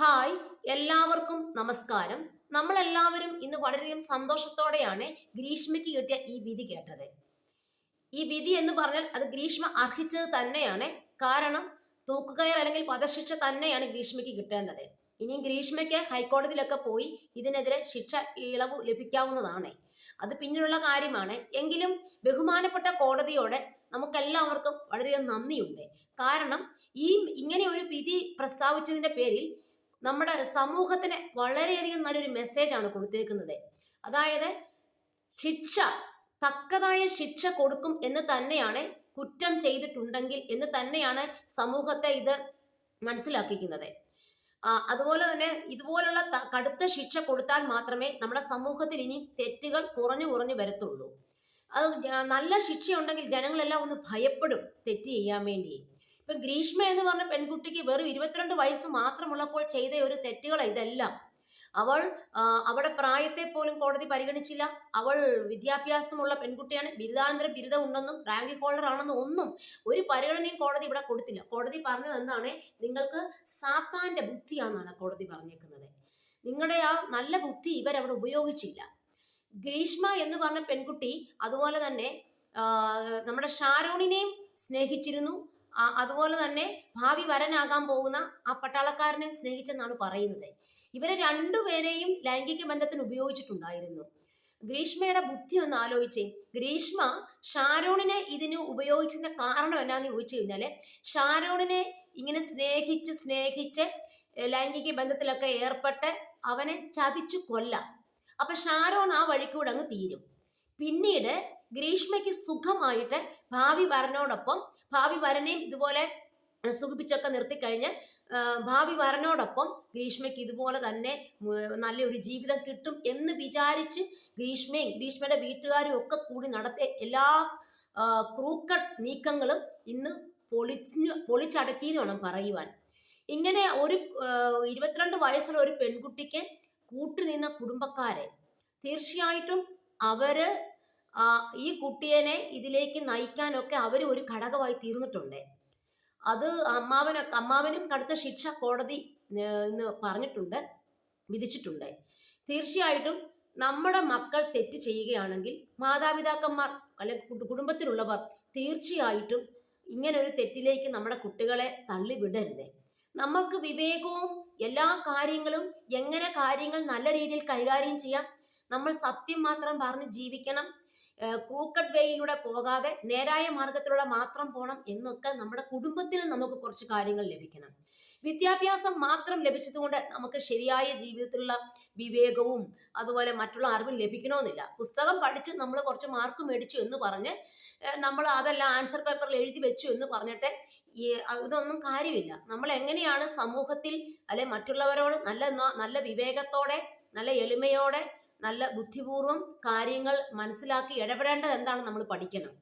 Hi, എല്ലാവർക്കും നമസ്കാരം. നമ്മളെല്ലാവരും ഇന്ന് വളരെയധികം സന്തോഷത്തോടെയാണ് ഗ്രീഷ്മയ്ക്ക് കിട്ടിയ ഈ വിധി കേട്ടത്. ഈ വിധി എന്ന് പറഞ്ഞാൽ അത് ഗ്രീഷ്മ അർഹിച്ചത് തന്നെയാണ്. കാരണം തൂക്കുകയർ അല്ലെങ്കിൽ വധശിക്ഷ തന്നെയാണ് ഗ്രീഷ്മയ്ക്ക് കിട്ടേണ്ടത്. ഇനിയും ഗ്രീഷ്മയ്ക്ക് ഹൈക്കോടതിയിലൊക്കെ പോയി ഇതിനെതിരെ ശിക്ഷ ഇളവ് ലഭിക്കാവുന്നതാണ്. അത് പിന്നീടുള്ള കാര്യമാണ്. എങ്കിലും ബഹുമാനപ്പെട്ട കോടതിയോട് നമുക്കെല്ലാവർക്കും വളരെയധികം നന്ദിയുണ്ട്. കാരണം ഈ ഇങ്ങനെ ഒരു വിധി പ്രസ്താവിച്ചതിന്റെ പേരിൽ നമ്മുടെ സമൂഹത്തിന് വളരെയധികം നല്ലൊരു മെസ്സേജാണ് കൊടുത്തേക്കുന്നത്. അതായത് ശിക്ഷ, തക്കതായ ശിക്ഷ കൊടുക്കും എന്ന് തന്നെയാണ്, കുറ്റം ചെയ്തിട്ടുണ്ടെങ്കിൽ എന്ന് തന്നെയാണ് സമൂഹത്തെ ഇത് മനസ്സിലാക്കിക്കുന്നത്. അതുപോലെ തന്നെ ഇതുപോലുള്ള കടുത്ത ശിക്ഷ കൊടുത്താൽ മാത്രമേ നമ്മുടെ സമൂഹത്തിൽ ഇനി തെറ്റുകൾ കുറഞ്ഞു കുറഞ്ഞു വരത്തുള്ളൂ. അത് നല്ല ശിക്ഷയുണ്ടെങ്കിൽ ജനങ്ങളെല്ലാം ഒന്ന് ഭയപ്പെടും തെറ്റ് ചെയ്യാൻ വേണ്ടി. ഇപ്പൊ ഗ്രീഷ്മ എന്ന് പറഞ്ഞ പെൺകുട്ടിക്ക് വെറും 22 വയസ്സ് മാത്രമുള്ളപ്പോൾ ചെയ്ത ഒരു തെറ്റുകൾ ഇതെല്ലാം. അവൾ അവളുടെ പ്രായത്തെ പോലും കോടതി പരിഗണിച്ചില്ല. അവൾ വിദ്യാഭ്യാസമുള്ള പെൺകുട്ടിയാണ്, ബിരുദാനന്തര ബിരുദം ഉണ്ടെന്നും റാങ്ക് ഹോൾഡർ ആണെന്നും ഒന്നും ഒരു പരിഗണനയും കോടതി ഇവിടെ കൊടുത്തില്ല. കോടതി പറഞ്ഞത് എന്താണ്? നിങ്ങൾക്ക് സാത്താന്റെ ബുദ്ധിയാണെന്നാണ് കോടതി പറഞ്ഞേക്കുന്നത്. നിങ്ങളുടെ ആ നല്ല ബുദ്ധി ഇവരവിടെ ഉപയോഗിച്ചില്ല. ഗ്രീഷ്മ എന്ന് പറഞ്ഞ പെൺകുട്ടി അതുപോലെ തന്നെ നമ്മുടെ ഷാരോണിനെയും സ്നേഹിച്ചിരുന്നു. അതുപോലെ തന്നെ ഭാവി വരനാകാൻ പോകുന്ന ആ പട്ടാളക്കാരനെ സ്നേഹിച്ചെന്നാണ് പറയുന്നത്. ഇവരെ രണ്ടുപേരെയും ലൈംഗിക ബന്ധത്തിന് ഉപയോഗിച്ചിട്ടുണ്ടായിരുന്നു. ഗ്രീഷ്മയുടെ ബുദ്ധി ഒന്ന് ആലോചിച്ചേ. ഗ്രീഷ്മ ഷാരോണിനെ ഇതിന് ഉപയോഗിച്ചതിന്റെ കാരണം എന്നാന്ന് ചോദിച്ചു കഴിഞ്ഞാല്, ഷാരോണിനെ ഇങ്ങനെ സ്നേഹിച്ച് ലൈംഗിക ബന്ധത്തിലൊക്കെ ഏർപ്പെട്ട് അവനെ ചതിച്ചു കൊല്ലാം. അപ്പൊ ഷാരോൺ ആ വഴിക്കൂടെ അങ്ങ് തീരും. പിന്നീട് ഗ്രീഷ്മയ്ക്ക് സുഖമായിട്ട് ഭാവി വരനെയും ഇതുപോലെ സുഖിപ്പിച്ചൊക്കെ നിർത്തിക്കഴിഞ്ഞ് ഭാവി വരനോടൊപ്പം ഗ്രീഷ്മയ്ക്ക് ഇതുപോലെ തന്നെ നല്ലൊരു ജീവിതം കിട്ടും എന്ന് വിചാരിച്ച് ഗ്രീഷ്മയും ഗ്രീഷ്മയുടെ വീട്ടുകാരും ഒക്കെ കൂടി നടത്തിയ എല്ലാ ക്രൂക്കട്ട് നീക്കങ്ങളും ഇന്ന് പൊളിച്ചടക്കിയെന്ന് വേണം പറയുവാൻ. ഇങ്ങനെ ഒരു 22 വയസ്സുള്ള ഒരു പെൺകുട്ടിക്ക് കൂട്ടുനിന്ന കുടുംബക്കാരെ തീർച്ചയായിട്ടും അവര് ഈ കുട്ടിയെ ഇതിലേക്ക് നയിക്കാനൊക്കെ അവർ ഒരു ഘടകമായി തീർന്നിട്ടുണ്ട്. അത് അമ്മാവനും കടുത്ത ശിക്ഷ കോടതി ഇന്ന് പറഞ്ഞിട്ടുണ്ട്, വിധിച്ചിട്ടുണ്ട്. തീർച്ചയായിട്ടും നമ്മുടെ മക്കൾ തെറ്റ് ചെയ്യുകയാണെങ്കിൽ മാതാപിതാക്കന്മാർ അല്ലെങ്കിൽ കുടുംബത്തിലുള്ളവർ തീർച്ചയായിട്ടും ഇങ്ങനെ ഒരു തെറ്റിലേക്ക് നമ്മുടെ കുട്ടികളെ തള്ളിവിടരുത്. നമുക്ക് വിവേകവും എല്ലാ കാര്യങ്ങളും, എങ്ങനെ കാര്യങ്ങൾ നല്ല രീതിയിൽ കൈകാര്യം ചെയ്യാം, നമ്മൾ സത്യം മാത്രം പറഞ്ഞ് ജീവിക്കണം, ക്രൂക്കട്ട് വേയിലൂടെ പോകാതെ നേരായ മാർഗത്തിലൂടെ മാത്രം പോകണം എന്നൊക്കെ നമ്മുടെ കുടുംബത്തിൽ നമുക്ക് കുറച്ച് കാര്യങ്ങൾ ലഭിക്കണം. വിദ്യാഭ്യാസം മാത്രം ലഭിച്ചതുകൊണ്ട് നമുക്ക് ശരിയായ ജീവിതത്തിലുള്ള വിവേകവും അതുപോലെ മറ്റുള്ള അറിവും ലഭിക്കണമെന്നില്ല. പുസ്തകം പഠിച്ച് നമ്മൾ കുറച്ച് മാർക്ക് മേടിച്ചു എന്ന് പറഞ്ഞ് നമ്മൾ അതെല്ലാം ആൻസർ പേപ്പറിൽ എഴുതി വെച്ചു എന്ന് പറഞ്ഞിട്ട് ഇതൊന്നും കാര്യമില്ല. നമ്മൾ എങ്ങനെയാണ് സമൂഹത്തിൽ അല്ലെ മറ്റുള്ളവരോട് നല്ല വിവേകത്തോടെ, നല്ല എളിമയോടെ, നല്ല ബുദ്ധിപൂർവം കാര്യങ്ങൾ മനസ്സിലാക്കി ഇടപെടേണ്ടത് എന്താണ് നമ്മൾ പഠിക്കണം.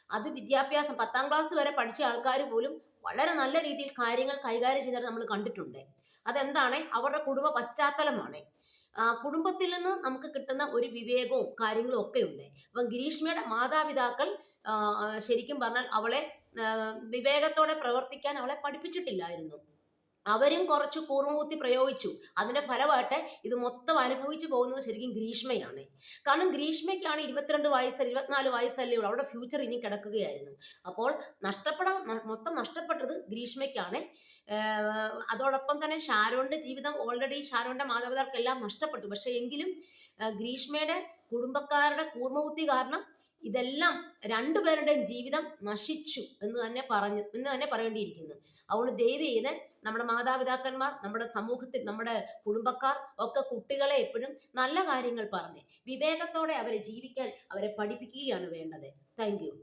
അത് വിദ്യാഭ്യാസം 10ാം ക്ലാസ് വരെ പഠിച്ച ആൾക്കാർ പോലും വളരെ നല്ല രീതിയിൽ കാര്യങ്ങൾ കൈകാര്യം ചെയ്തിട്ട് നമ്മൾ കണ്ടിട്ടുണ്ട്. അതെന്താണ്? അവരുടെ കുടുംബ പശ്ചാത്തലമാണ്. കുടുംബത്തിൽ നിന്ന് നമുക്ക് കിട്ടുന്ന ഒരു വിവേകവും കാര്യങ്ങളും ഒക്കെ ഉണ്ട്. അപ്പം ഗ്രീഷ്മയുടെ മാതാപിതാക്കൾ ശരിക്കും പറഞ്ഞാൽ അവളെ വിവേകത്തോടെ പ്രവർത്തിക്കാൻ അവളെ പഠിപ്പിച്ചിട്ടില്ലായിരുന്നു. അവരും കുറച്ച് കൂർമ്മബുദ്ധി പ്രയോഗിച്ചു. അതിന്റെ ഫലമായിട്ട് ഇത് മൊത്തം അനുഭവിച്ചു പോകുന്നത് ശരിക്കും ഗ്രീഷ്മയാണ്. കാരണം ഗ്രീഷ്മയ്ക്കാണ് 22 വയസ്സ് 24 വയസ്സല്ലേ ഉള്ളൂ. അവരുടെ ഫ്യൂച്ചർ ഇനി കിടക്കുകയായിരുന്നു. അപ്പോൾ മൊത്തം നഷ്ടപ്പെട്ടത് ഗ്രീഷ്മയ്ക്കാണ്. അതോടൊപ്പം തന്നെ ഷാരോണിന്റെ ജീവിതം ഓൾറെഡി ഷാരോണിന്റെ മാതാപിതാക്കൾക്കെല്ലാം നഷ്ടപ്പെട്ടു. പക്ഷെ എങ്കിലും ഗ്രീഷ്മയുടെ കുടുംബക്കാരുടെ കൂർമ്മബുദ്ധി കാരണം ഇതെല്ലാം രണ്ടുപേരുടെയും ജീവിതം നശിച്ചു എന്ന് തന്നെ പറയേണ്ടിയിരിക്കുന്നു. അതുകൊണ്ട് ദയവ് ചെയ്ത് നമ്മുടെ മാതാപിതാക്കന്മാർ, നമ്മുടെ സമൂഹത്തിൽ നമ്മുടെ കുടുംബക്കാർ ഒക്കെ കുട്ടികളെ എപ്പോഴും നല്ല കാര്യങ്ങൾ പറഞ്ഞ് വിവേകത്തോടെ അവരെ ജീവിക്കാൻ അവരെ പഠിപ്പിക്കുകയാണ് വേണ്ടത്. Thank you.